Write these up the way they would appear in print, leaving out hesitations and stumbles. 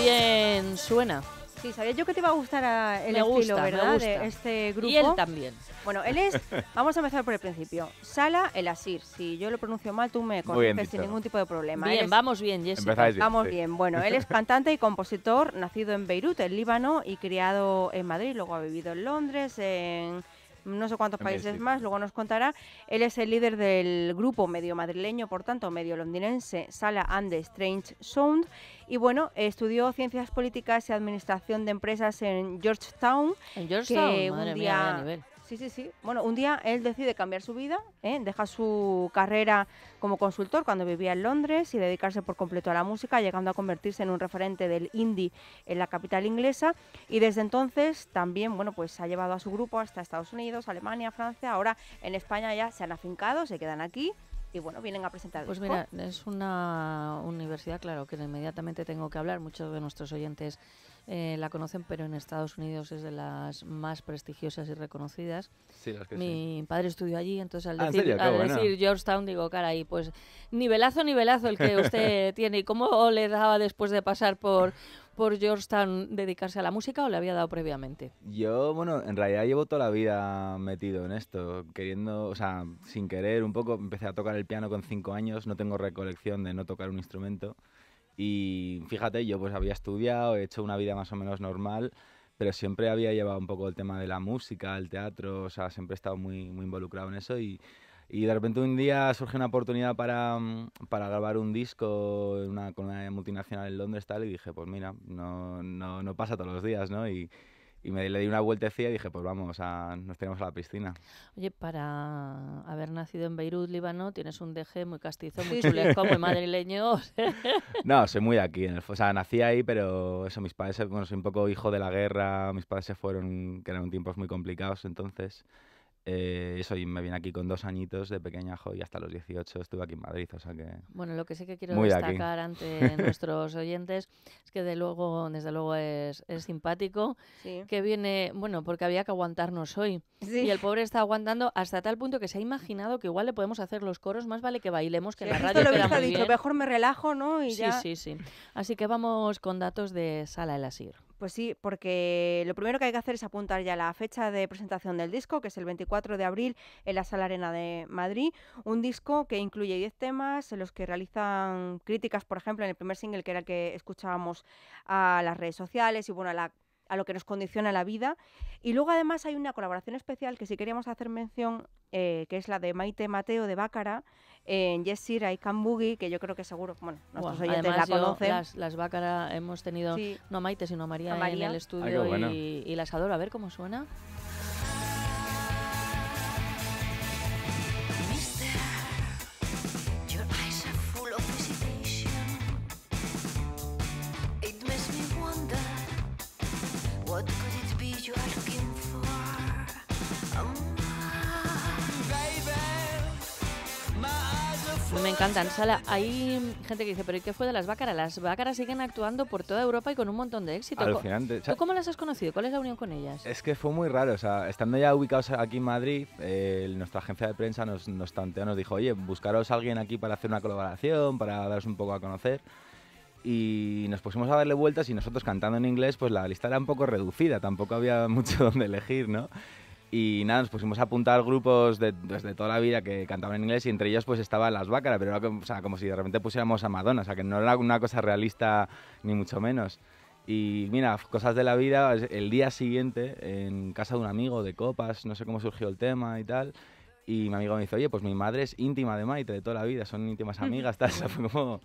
bien suena. Sí, sabía yo que te iba a gustar el estilo, ¿verdad? De este grupo. Y él también. Bueno, él es, vamos a empezar por el principio, Salah El Asir. Si yo lo pronuncio mal, tú me corriges sin ningún tipo de problema. Bien, vamos bien, Jessica. Bien, vamos sí. bien. Bueno, él es cantante y compositor, nacido en Beirut, en Líbano, y criado en Madrid. Luego ha vivido en Londres, en no sé cuántos países más, luego nos contará. Él es el líder del grupo medio madrileño, por tanto, medio londinense, Salah and the Strange Sound. Y bueno, estudió Ciencias Políticas y Administración de Empresas en Georgetown. En Georgetown, que madre un mía, día, vaya nivel. Sí. Bueno, un día él decide cambiar su vida, deja su carrera como consultor cuando vivía en Londres y dedicarse por completo a la música, llegando a convertirse en un referente del indie en la capital inglesa. Y desde entonces también, bueno, pues ha llevado a su grupo hasta Estados Unidos, Alemania, Francia. Ahora en España ya se han afincado, se quedan aquí. Y bueno, vienen a presentar. Pues mira, es una universidad, claro, que inmediatamente tengo que hablar. Muchos de nuestros oyentes la conocen, pero en Estados Unidos es de las más prestigiosas y reconocidas. Sí, las que Mi padre estudió allí, entonces al decir Georgetown, digo, caray, pues nivelazo el que usted tiene. ¿Y cómo le daba después de pasar por Georgetown dedicarse a la música o le había dado previamente? Yo, bueno, en realidad llevo toda la vida metido en esto, queriendo, o sea, sin querer un poco. Empecé a tocar el piano con 5 años, no tengo recolección de no tocar un instrumento. Y fíjate, yo pues había estudiado, he hecho una vida más o menos normal, pero siempre había llevado un poco el tema de la música, el teatro, o sea, siempre he estado muy involucrado en eso y de repente un día surge una oportunidad para grabar un disco con una multinacional en Londres tal, y dije, pues mira, no pasa todos los días, ¿no? Y le di una vueltecilla y dije, pues vamos, nos tenemos a la piscina. Oye, para haber nacido en Beirut, Líbano, tienes un deje muy castizo, muy chulesco, muy madrileño. No, soy muy de aquí. O sea, nací ahí, pero eso, mis padres, bueno, soy un poco hijo de la guerra, mis padres se fueron, que eran tiempos muy complicados, entonces... eso, y me vine aquí con 2 añitos de pequeñajo y hasta los 18 estuve aquí en Madrid, o sea que... Bueno, lo que sí que quiero destacar ante nuestros oyentes es que desde luego es simpático, sí. Que viene, bueno, porque había que aguantarnos hoy. Sí. Y el pobre está aguantando hasta tal punto que se ha imaginado que igual le podemos hacer los coros, más vale que bailemos, que sí, la radio queda muy bien. Mejor me relajo, ¿no? Y sí, ya... sí. Así que vamos con datos de Salah El Asir. Pues sí, porque lo primero que hay que hacer es apuntar ya la fecha de presentación del disco, que es el 24 de abril en la Sala Arena de Madrid. Un disco que incluye 10 temas en los que realizan críticas, por ejemplo, en el primer single, que era el que escuchábamos, a las redes sociales y bueno, a lo que nos condiciona la vida. Y luego además hay una colaboración especial que sí queríamos hacer mención, que es la de Maite Mateo de Bácara, en Yes Sir, I Can Boogie, que yo creo que seguro, bueno, nuestros oyentes además la conocen. Las Bácara hemos tenido, sí, no a Maite, sino a María en el estudio. Bueno. y las adoro. A ver cómo suena. Me encantan. Salah, hay gente que dice, ¿pero y qué fue de las Bácara? Las Bácara siguen actuando por toda Europa y con un montón de éxito. Alucinante. ¿Tú cómo las has conocido? ¿Cuál es la unión con ellas? Es que fue muy raro. O sea, estando ya ubicados aquí en Madrid, nuestra agencia de prensa nos tanteó, nos dijo, oye, buscaros a alguien aquí para hacer una colaboración, para daros un poco a conocer. Y nos pusimos a darle vueltas y nosotros cantando en inglés, pues la lista era un poco reducida, tampoco había mucho donde elegir, ¿no? Y nada, nos pusimos a apuntar grupos desde toda la vida que cantaban en inglés y entre ellos pues estaban las Bácara, pero era como si de repente pusiéramos a Madonna, o sea que no era una cosa realista ni mucho menos. Y mira, cosas de la vida, el día siguiente en casa de un amigo de copas, no sé cómo surgió el tema y tal, y mi amigo me dice, oye, pues mi madre es íntima de Maite de toda la vida, son íntimas amigas, tal, fue como...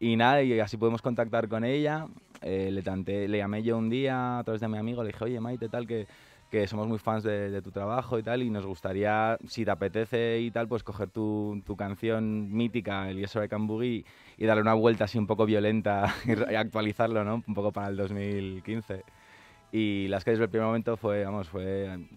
Y nada, y así pudimos contactar con ella, le llamé yo un día a través de mi amigo, le dije, oye Maite, tal, que somos muy fans de tu trabajo y tal, y nos gustaría, si te apetece y tal, pues coger tu canción mítica, el Yes Sir I Can Boogie, y darle una vuelta así un poco violenta y actualizarlo, ¿no? Un poco para el 2015. Y las que desde el primer momento fue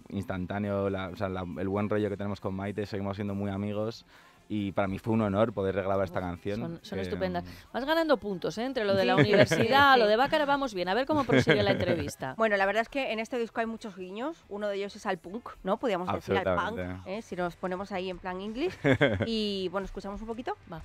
instantáneo, el buen rollo que tenemos con Maite, seguimos siendo muy amigos. Y para mí fue un honor poder regrabar esta canción. Son estupendas. Vas ganando puntos, ¿eh? Entre lo de la universidad, lo de Bácara, vamos bien. A ver cómo prosigue la entrevista. Bueno, la verdad es que en este disco hay muchos guiños. Uno de ellos es al punk, ¿no? Podríamos decir al punk, si nos ponemos ahí en plan inglés. Y bueno, ¿escuchamos un poquito? Va.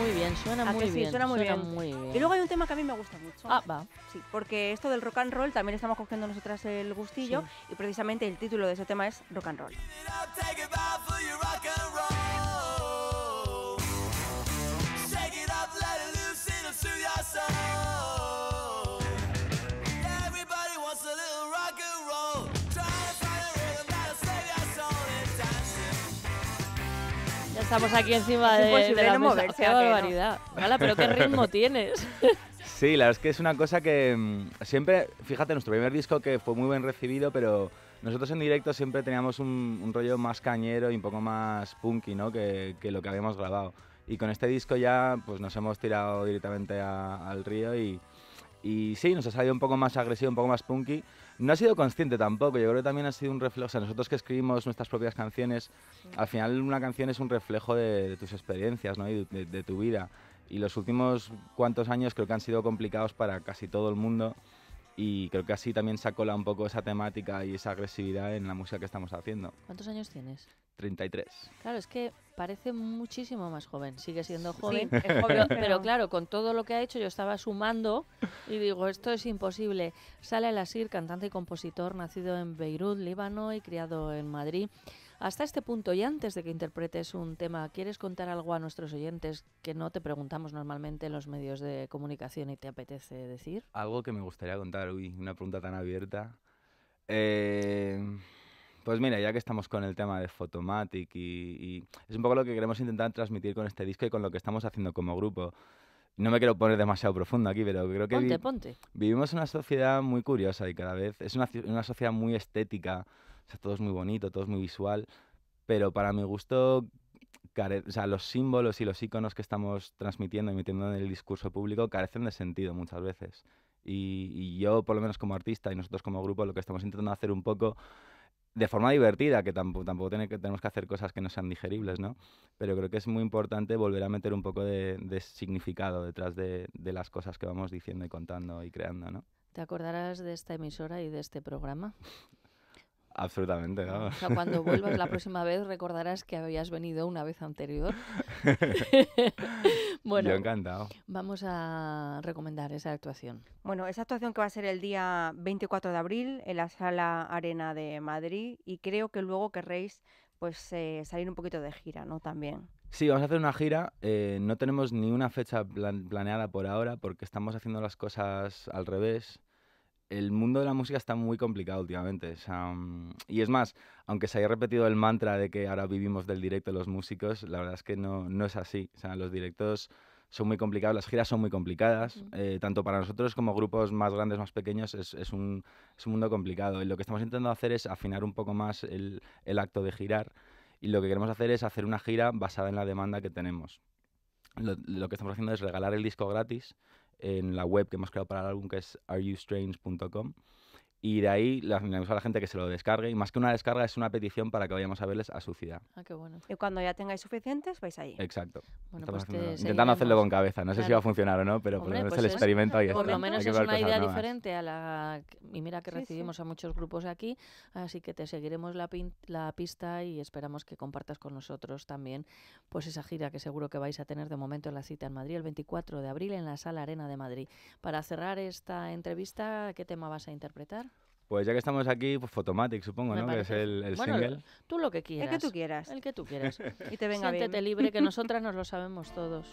muy bien, suena ¿A muy que sí? bien. Suena muy bien. muy bien. Y luego hay un tema que a mí me gusta mucho. Ah, va. Sí, porque esto del rock and roll también estamos cogiendo nosotras el gustillo Sí. y precisamente el título de ese tema es Rock and Roll. Ya estamos aquí encima Es de imposible la no mesa. moverse, ¡Qué ¿a que no? barbaridad! Hala, pero qué ritmo tienes. Sí, la verdad es que es una cosa que siempre, fíjate, nuestro primer disco que fue muy bien recibido, pero nosotros en directo siempre teníamos un rollo más cañero y un poco más punky, ¿no? que lo que habíamos grabado. Y con este disco ya pues nos hemos tirado directamente al río y sí, nos ha salido un poco más agresivo, un poco más punky. No ha sido consciente tampoco, yo creo que también ha sido un reflejo, o sea, nosotros que escribimos nuestras propias canciones, al final una canción es un reflejo de tus experiencias, ¿no? Y de tu vida. Y los últimos cuantos años creo que han sido complicados para casi todo el mundo y creo que así también se ha colado un poco esa temática y esa agresividad en la música que estamos haciendo. ¿Cuántos años tienes? 33. Claro, es que parece muchísimo más joven. Sigue siendo joven. Sí, es joven, Pero claro, con todo lo que ha hecho yo estaba sumando y digo, esto es imposible. Sale El-Asir, cantante y compositor, nacido en Beirut, Líbano y criado en Madrid. Hasta este punto, y antes de que interpretes un tema, ¿quieres contar algo a nuestros oyentes que no te preguntamos normalmente en los medios de comunicación y te apetece decir? Algo que me gustaría contar, una pregunta tan abierta. Pues mira, ya que estamos con el tema de Photomatic y es un poco lo que queremos intentar transmitir con este disco y con lo que estamos haciendo como grupo. No me quiero poner demasiado profundo aquí, pero creo que Ponte. vivimos una sociedad muy curiosa y cada vez es una sociedad muy estética, o sea, todo es muy bonito, todo es muy visual, pero para mi gusto, o sea, los símbolos y los iconos que estamos transmitiendo y metiendo en el discurso público carecen de sentido muchas veces. Y yo, por lo menos como artista y nosotros como grupo, lo que estamos intentando hacer un poco de forma divertida, que tampoco tenemos que hacer cosas que no sean digeribles, ¿no? Pero creo que es muy importante volver a meter un poco de significado detrás de las cosas que vamos diciendo y contando y creando, ¿no? ¿Te acordarás de esta emisora y de este programa? Absolutamente, ¿no? O sea, cuando vuelvas la próxima vez recordarás que habías venido una vez anterior. Bueno, yo encantado. Vamos a recomendar esa actuación. Bueno, esa actuación que va a ser el día 24 de abril en la Sala Arena de Madrid y creo que luego querréis pues salir un poquito de gira, ¿no? También. Sí, vamos a hacer una gira. No tenemos ni una fecha planeada por ahora porque estamos haciendo las cosas al revés. El mundo de la música está muy complicado últimamente. O sea, y es más, aunque se haya repetido el mantra de que ahora vivimos del directo los músicos, la verdad es que no es así. O sea, los directos son muy complicados, las giras son muy complicadas. Tanto para nosotros como grupos más grandes, más pequeños, es un mundo complicado. Y lo que estamos intentando hacer es afinar un poco más el acto de girar. Y lo que queremos hacer es hacer una gira basada en la demanda que tenemos. Lo que estamos haciendo es regalar el disco gratis en la web que hemos creado para el álbum, que es areyoustrange.com. Y de ahí le animamos a la gente que se lo descargue. Y más que una descarga, es una petición para que vayamos a verles a su ciudad. Ah, qué bueno. Y cuando ya tengáis suficientes, vais ahí. Exacto. Bueno, Estamos pues intentando hacerlo con cabeza. No sé si Claro. va a funcionar o no, pero por Hombre, lo menos pues el experimento ahí está. Por lo menos Hay que es probar una cosas idea nuevas. diferente a la... Y mira que Sí, recibimos a muchos grupos aquí, así que te seguiremos la pista y esperamos que compartas con nosotros también pues esa gira que seguro que vais a tener de momento en la cita en Madrid, el 24 de abril en la Sala Arena de Madrid. Para cerrar esta entrevista, ¿qué tema vas a interpretar? Pues ya que estamos aquí, pues Photomatic, supongo, Me ¿no? Que es parece. el Bueno, single. Tú lo que quieras. El que tú quieras. El que tú quieras. Y te venga Siéntete bien. libre, que nosotras nos lo sabemos todos.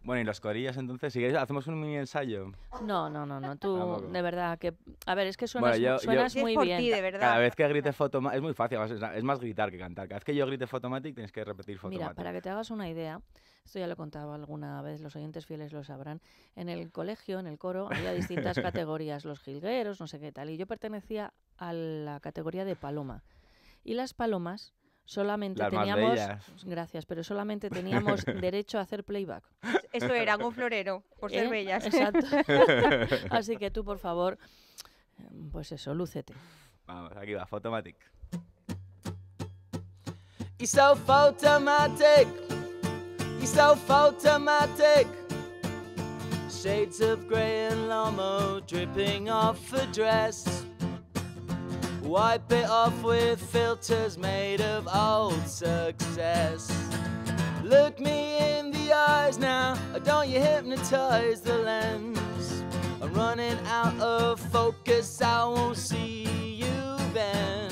Bueno, y los corillos, entonces, si queréis, hacemos un mini ensayo. No. Tú, Tampoco. de verdad, que... A ver, es que suenas, Bueno, suenas Si es muy por bien. ti, de verdad. Cada vez que grite Photomatic, es muy fácil, es más gritar que cantar. Cada vez que yo grite Photomatic, tienes que repetir Photomatic. Mira, para que te hagas una idea, esto ya lo he contado alguna vez, los oyentes fieles lo sabrán, en el colegio, en el coro, había distintas categorías, los jilgueros, no sé qué tal, y yo pertenecía a la categoría de paloma. Y las palomas solamente Las más teníamos... bellas. Gracias, pero solamente teníamos derecho a hacer playback. Eso era un florero, por ser ¿Eh? bellas. Exacto. Así que tú, por favor, pues eso, lúcete. Vamos, aquí va, Photomatic. You're so photomatic, you're so photomatic. Shades of grey and Lomo dripping off a dress. Wipe it off with filters made of old success. Look me in the eyes now, don't you hypnotize the lens. I'm running out of focus, I won't see you then.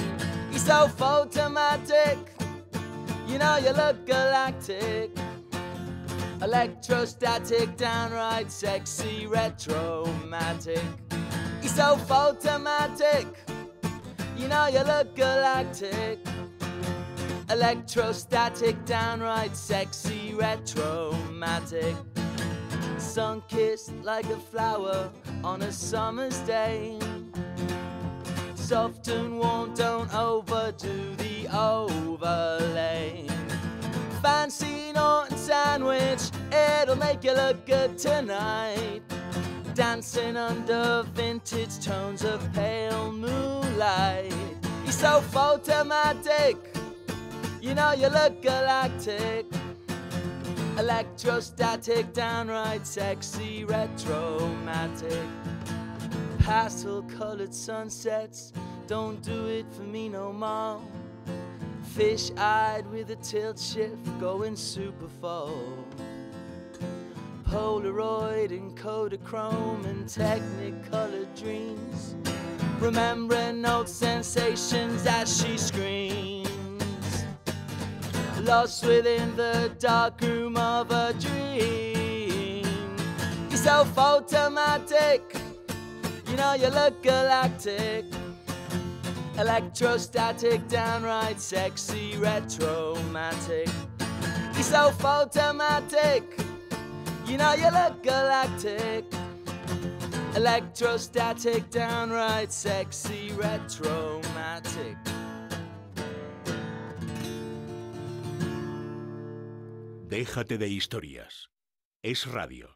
You're so photomatic, you know you look galactic. Electrostatic, downright sexy, retromatic. You're so photomatic, you know you look galactic. Electrostatic, downright sexy, retromatic. Sun-kissed like a flower on a summer's day. Soft and warm, don't overdo the overlay. Fancy Norton sandwich, it'll make you look good tonight. Dancing under vintage tones of pale moonlight. You're so photomatic, you know you look galactic. Electrostatic, downright sexy, retromatic. Pastel-colored sunsets don't do it for me no more. Fish-eyed with a tilt shift going super full. Polaroid and Kodachrome and Technicolor dreams. Remembering old sensations as she screams. Lost within the dark room of a dream. You're so photomatic, you know you look galactic. Electrostatic, downright sexy, retromatic. You're so photomatic, you know you look galactic. Electrostatic, downright sexy, retromatic. Déjate de historias. Es radio.